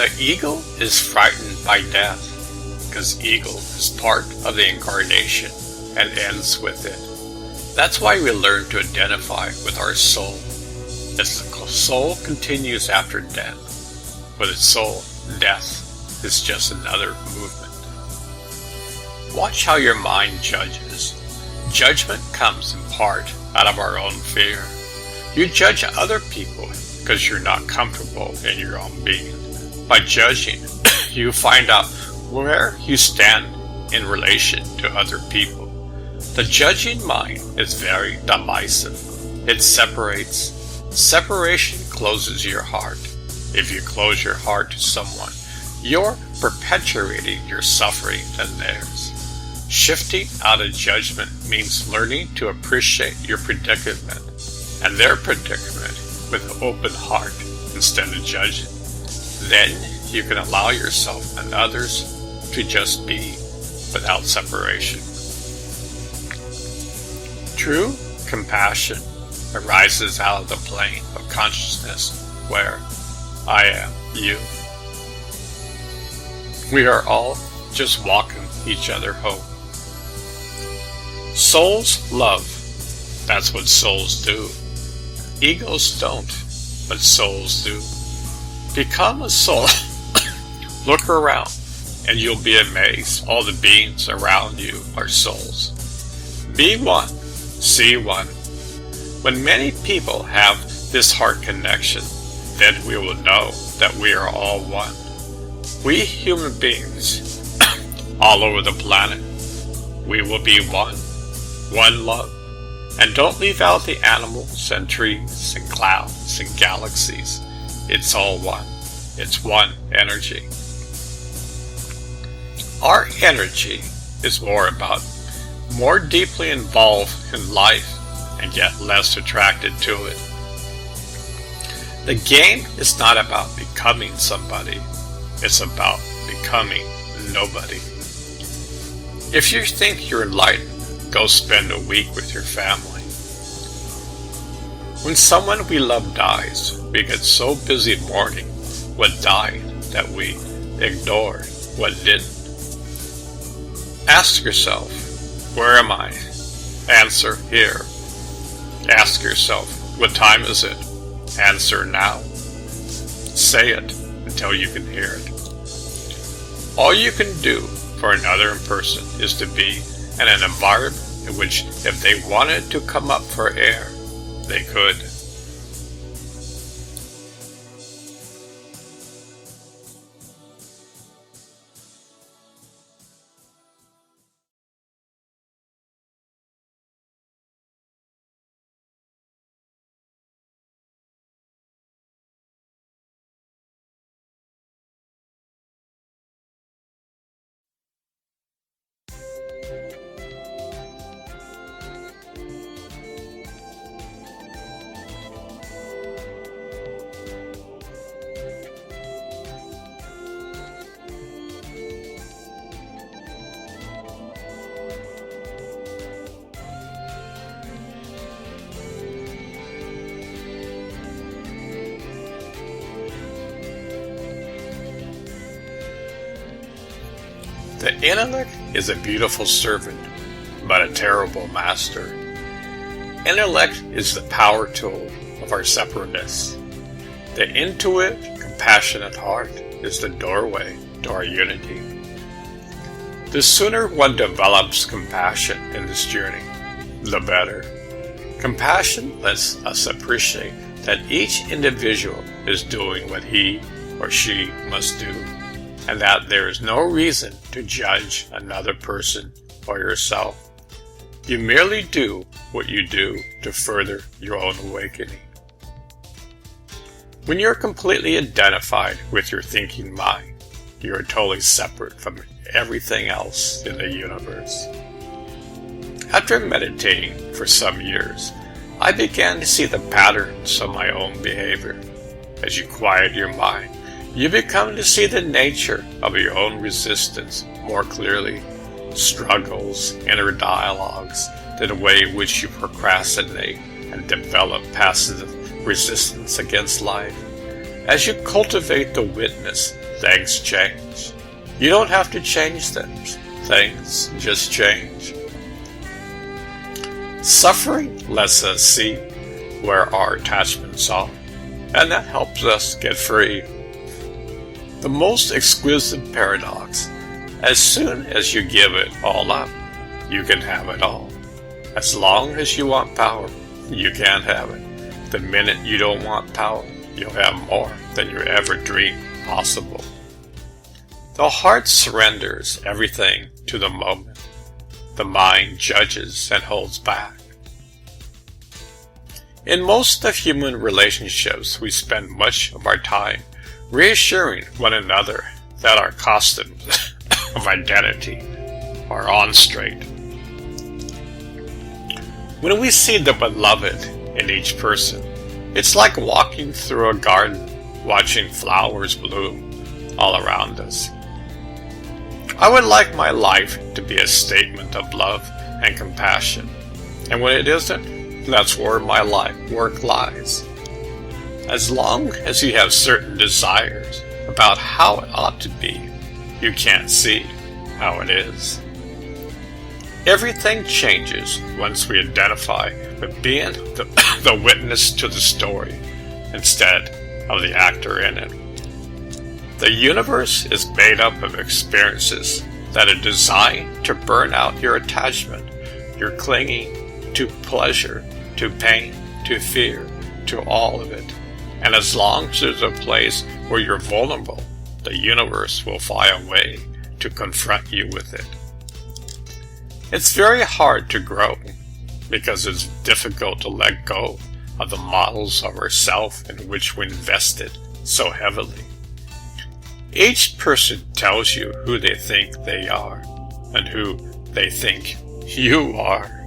The ego is frightened by death because ego is part of the incarnation and ends with it. That's why we learn to identify with our soul, as the soul continues after death. With its soul, death is just another movement. Watch how your mind judges. Judgment comes in part out of our own fear. You judge other people because you're not comfortable in your own being. By judging, you find out where you stand in relation to other people. The judging mind is very divisive. It separates. Separation closes your heart. If you close your heart to someone, you're perpetuating your suffering and theirs. Shifting out of judgment means learning to appreciate your predicament and their predicament with an open heart instead of judging. Then you can allow yourself and others to just be without separation. True compassion arises out of the plane of consciousness where I am you. We are all just walking each other home. Souls love. That's what souls do. Egos don't, but souls do. Become a soul. Look around, and you'll be amazed. All the beings around you are souls. Be one. See one. When many people have this heart connection, then we will know that we are all one. We human beings, all over the planet, we will be one. One love. And don't leave out the animals and trees and clouds and galaxies. It's all one. It's one energy. Our energy is more deeply involved in life and yet less attracted to it. The game is not about becoming somebody. It's about becoming nobody. If you think you're enlightened, go spend a week with your family. When someone we love dies, we get so busy mourning what died that we ignored what didn't. Ask yourself, where am I? Answer, here. Ask yourself, what time is it? Answer, now. Say it until you can hear it. All you can do for another person is to be in an environment in which if they wanted to come up for air, they could. The intellect is a beautiful servant, but a terrible master. Intellect is the power tool of our separateness. The intuitive, compassionate heart is the doorway to our unity. The sooner one develops compassion in this journey, the better. Compassion lets us appreciate that each individual is doing what he or she must do, and that there is no reason to judge another person or yourself. You merely do what you do to further your own awakening. When you're completely identified with your thinking mind, you are totally separate from everything else in the universe. After meditating for some years, I began to see the patterns of my own behavior. As you quiet your mind, you become to see the nature of your own resistance more clearly, struggles, inner dialogues, the way in which you procrastinate and develop passive resistance against life. As you cultivate the witness, things change. You don't have to change them. Things just change. Suffering lets us see where our attachments are, and that helps us get free. The most exquisite paradox: as soon as you give it all up, you can have it all. As long as you want power, you can have it. The minute you don't want power, you'll have more than you ever dreamed possible. The heart surrenders everything to the moment. The mind judges and holds back. In most of human relationships, we spend much of our time reassuring one another that our costumes of identity are on straight. When we see the beloved in each person, it's like walking through a garden, watching flowers bloom all around us. I would like my life to be a statement of love and compassion, and when it isn't, that's where my work lies. As long as you have certain desires about how it ought to be, you can't see how it is. Everything changes once we identify with being the witness to the story instead of the actor in it. The universe is made up of experiences that are designed to burn out your attachment, your clinging to pleasure, to pain, to fear, to all of it. And as long as there's a place where you're vulnerable, the universe will find a way to confront you with it. It's very hard to grow because it's difficult to let go of the models of ourself in which we invested so heavily. Each person tells you who they think they are and who they think you are.